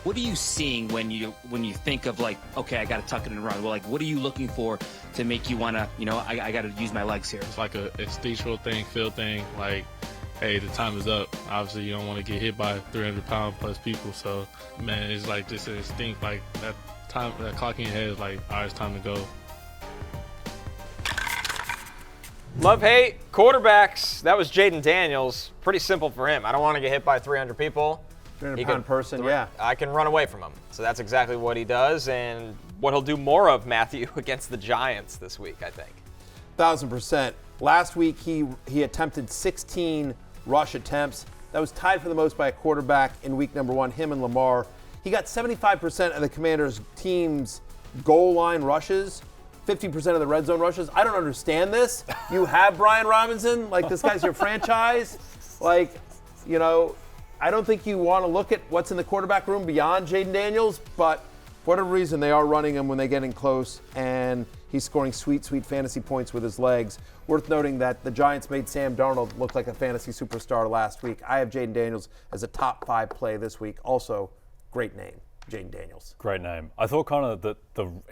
What are you seeing when you think of like, okay, I got to tuck it and run? Well, like, what are you looking for to make you want to, I got to use my legs here? It's like a instinctual thing, feel thing. Like, hey, the time is up. Obviously, you don't want to get hit by 300-pound plus people. So, man, it's like just an instinct. Like that time, that clock in your head is like, all right, it's time to go. Love, hate, quarterbacks. That was Jaden Daniels. Pretty simple for him. I don't want to get hit by 300 people. 300-pound person, yeah. I can run away from him. So that's exactly what he does and what he'll do more of, Matthew, against the Giants this week, I think. 1,000%. Last week, he attempted 16 rush attempts. That was tied for the most by a quarterback in week number 1, him and Lamar. He got 75% of the Commanders' team's goal line rushes, 50% of the red zone rushes. I don't understand this. You have Brian Robinson, like this guy's your franchise. Like, I don't think you want to look at what's in the quarterback room beyond Jaden Daniels, but for whatever reason, they are running him when they get in close, and he's scoring sweet, sweet fantasy points with his legs. Worth noting that the Giants made Sam Darnold look like a fantasy superstar last week. I have Jaden Daniels as a top 5 play this week. Also, great name, Jaden Daniels. Great name. I thought kind of that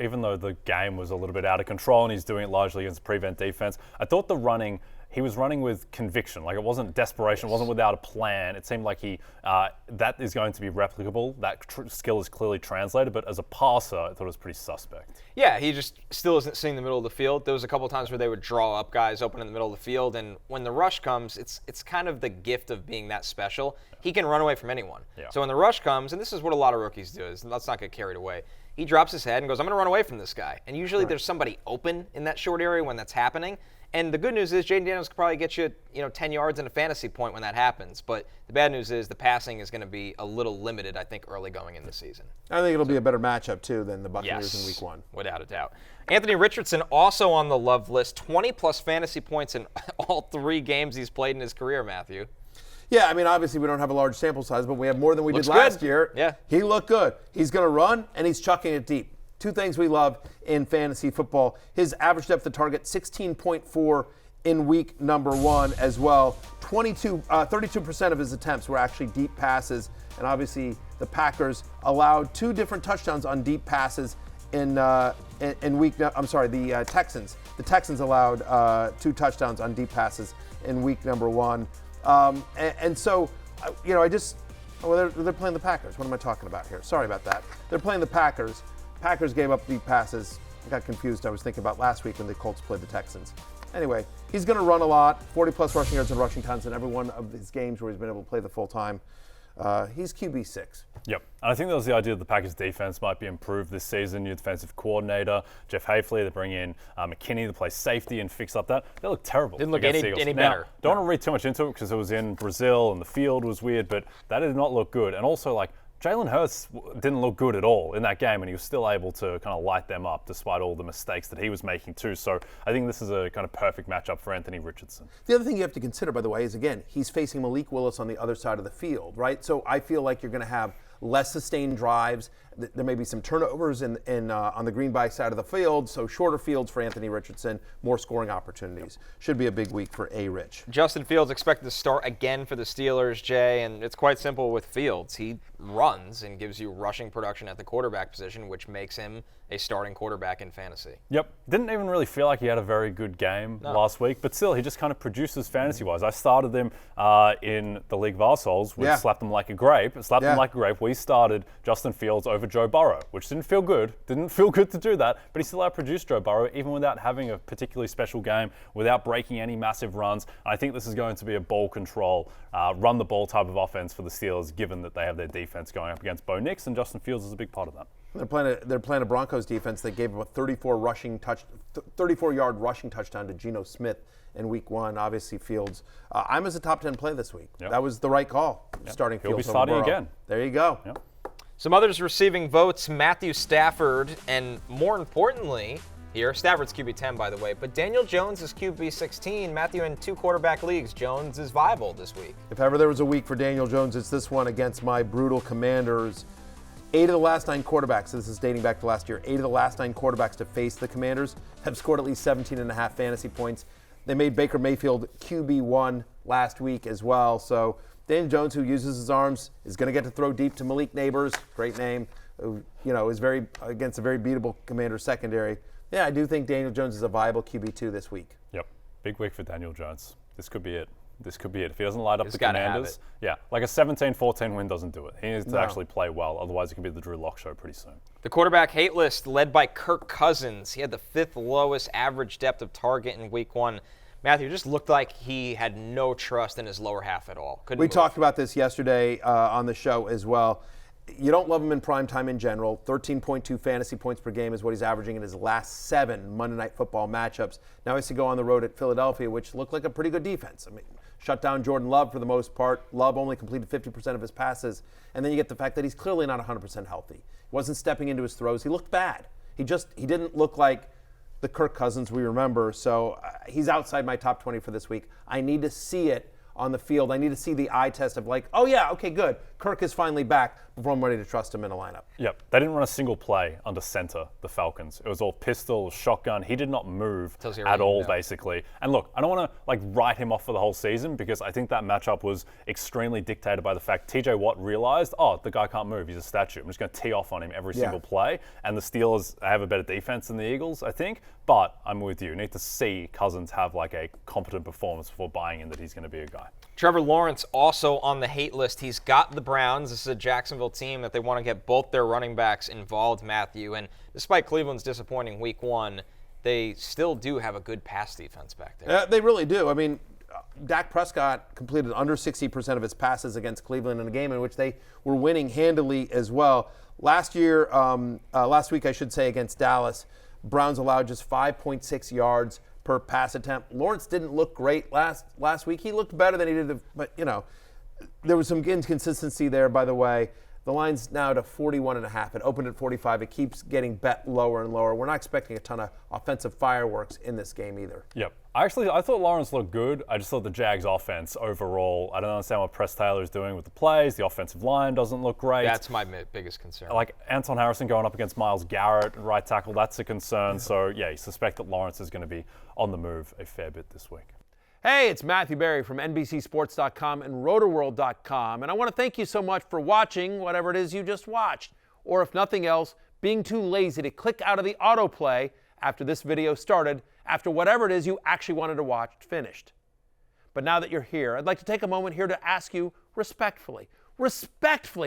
even though the game was a little bit out of control and he's doing it largely against the prevent defense, I thought he was running with conviction. Like, it wasn't desperation, it wasn't without a plan. It seemed like that is going to be replicable. That skill is clearly translated, but as a passer, I thought it was pretty suspect. Yeah, he just still isn't seeing the middle of the field. There was a couple of times where they would draw up guys open in the middle of the field, and when the rush comes, it's kind of the gift of being that special. He can run away from anyone. Yeah. So when the rush comes, and this is what a lot of rookies do, is let's not get carried away. He drops his head and goes, I'm going to run away from this guy. And usually there's somebody open in that short area when that's happening. And the good news is Jaden Daniels could probably get you, 10 yards and a fantasy point when that happens. But the bad news is the passing is going to be a little limited, I think, early going in the season. I think it'll be a better matchup, too, than the Buccaneers in week 1. Without a doubt. Anthony Richardson also on the love list, 20-plus fantasy points in all 3 games he's played in his career, Matthew. Yeah, I mean, obviously we don't have a large sample size, but we have more than we did last year. Yeah. He looked good. He's going to run, and he's chucking it deep. 2 things we love in fantasy football. His average depth of target, 16.4 in week number 1 as well. 32% of his attempts were actually deep passes, and obviously the Packers allowed 2 different touchdowns on deep passes in week. I'm sorry, the Texans. The Texans allowed 2 touchdowns on deep passes in week number 1, and so they're playing the Packers. What am I talking about here? Sorry about that. They're playing the Packers. Packers gave up deep passes. I got confused. I was thinking about last week when the Colts played the Texans. Anyway, he's going to run a lot, 40-plus rushing yards and rushing touchdowns in every one of his games where he's been able to play the full time. He's QB6. Yep. And I think that was the idea that the Packers defense might be improved this season. New defensive coordinator, Jeff Hafley, they bring in McKinney to play safety and fix up that. They look terrible. Didn't look any better. Don't want to read too much into it because it was in Brazil and the field was weird, but that did not look good. And also, Jalen Hurts didn't look good at all in that game, and he was still able to kind of light them up despite all the mistakes that he was making too. So I think this is a kind of perfect matchup for Anthony Richardson. The other thing you have to consider, by the way, is, again, he's facing Malik Willis on the other side of the field, right? So I feel like you're going to have less sustained drives. There may be some turnovers on the Green Bay side of the field, so shorter fields for Anthony Richardson, more scoring opportunities. Should be a big week for A-Rich. Justin Fields expected to start again for the Steelers, Jay, and it's quite simple with Fields. He runs and gives you rushing production at the quarterback position, which makes him a starting quarterback in fantasy. Yep. Didn't even really feel like he had a very good game last week, but still, he just kind of produces fantasy-wise. I started him in the League of Our Souls, which slapped them like a grape. We started Justin Fields over Joe Burrow, which didn't feel good. Didn't feel good to do that, but he still outproduced Joe Burrow, even without having a particularly special game, without breaking any massive runs. And I think this is going to be a ball control, run the ball type of offense for the Steelers, given that they have their defense going up against Bo Nix, and Justin Fields is a big part of that. They're playing a Broncos defense that gave up a 34-yard rushing touchdown to Geno Smith in week 1. Obviously, Fields. I'm as a top 10 play this week. Yep. That was the right call. Yep. Starting Fields. He'll be starting again. There you go. Yep. Some others receiving votes: Matthew Stafford, and more importantly, here Stafford's QB 10, by the way, but Daniel Jones is QB 16. Matthew, in 2 quarterback leagues, Jones is viable this week. If ever there was a week for Daniel Jones, it's this one against my brutal Commanders. 8 of the last 9 quarterbacks, this is dating back to last year, 8 of the last 9 quarterbacks to face the Commanders have scored at least 17.5 fantasy points. They made Baker Mayfield QB1 last week as well. So Daniel Jones, who uses his arms, is going to get to throw deep to Malik Neighbors, great name, who, is very against a very beatable Commander secondary. Yeah, I do think Daniel Jones is a viable QB2 this week. Yep, big week for Daniel Jones. This could be it. If he doesn't light up the gotta Commanders, like a 17-14 win doesn't do it. He needs to actually play well, otherwise it could be the Drew Lock show pretty soon. The quarterback hate list led by Kirk Cousins. He had the 5th lowest average depth of target in week 1. Matthew, just looked like he had no trust in his lower half at all. Couldn't move. Talked about this yesterday on the show as well. You don't love him in primetime in general. 13.2 fantasy points per game is what he's averaging in his last 7 Monday Night Football matchups. Now he has to go on the road at Philadelphia, which looked like a pretty good defense. I mean, shut down Jordan Love for the most part. Love only completed 50% of his passes. And then you get the fact that he's clearly not 100% healthy. He wasn't stepping into his throws. He looked bad. He didn't look like the Kirk Cousins we remember. So he's outside my top 20 for this week. I need to see it on the field. I need to see the eye test of like, oh yeah, okay, good. Kirk is finally back before I'm ready to trust him in a lineup. Yep. They didn't run a single play under center, the Falcons. It was all pistol, shotgun. He did not move at all, basically. And look, I don't want to write him off for the whole season because I think that matchup was extremely dictated by the fact TJ Watt realized, the guy can't move. He's a statue. I'm just going to tee off on him every single play. And the Steelers have a better defense than the Eagles, I think. But I'm with you. You need to see Cousins have a competent performance before buying in that he's going to be a guy. Trevor Lawrence also on the hate list. He's got the Browns. This is a Jacksonville team that they want to get both their running backs involved, Matthew. And despite Cleveland's disappointing week 1, they still do have a good pass defense back there. They really do. I mean, Dak Prescott completed under 60% of his passes against Cleveland in a game in which they were winning handily as well. Last week, I should say, against Dallas, Browns allowed just 5.6 yards per pass attempt. Lawrence didn't look great last week. He looked better than he did, but there was some inconsistency there, by the way. The line's now to 41.5. It opened at 45. It keeps getting bet lower and lower. We're not expecting a ton of offensive fireworks in this game either. Yep. I thought Lawrence looked good. I just thought the Jags offense overall, I don't understand what Press Taylor's doing with the plays. The offensive line doesn't look great. That's my biggest concern. Anton Harrison going up against Myles Garrett, right tackle, that's a concern. So, you suspect that Lawrence is going to be on the move a fair bit this week. Hey, it's Matthew Berry from NBCSports.com and RotoWorld.com, and I want to thank you so much for watching whatever it is you just watched, or if nothing else, being too lazy to click out of the autoplay after this video started, after whatever it is you actually wanted to watch finished. But now that you're here, I'd like to take a moment here to ask you respectfully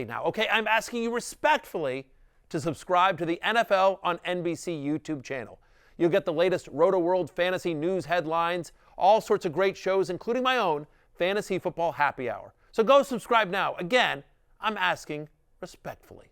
now, okay? I'm asking you respectfully to subscribe to the NFL on NBC YouTube channel. You'll get the latest RotoWorld fantasy news headlines, all sorts of great shows, including my own Fantasy Football Happy Hour. So go subscribe now. Again, I'm asking respectfully.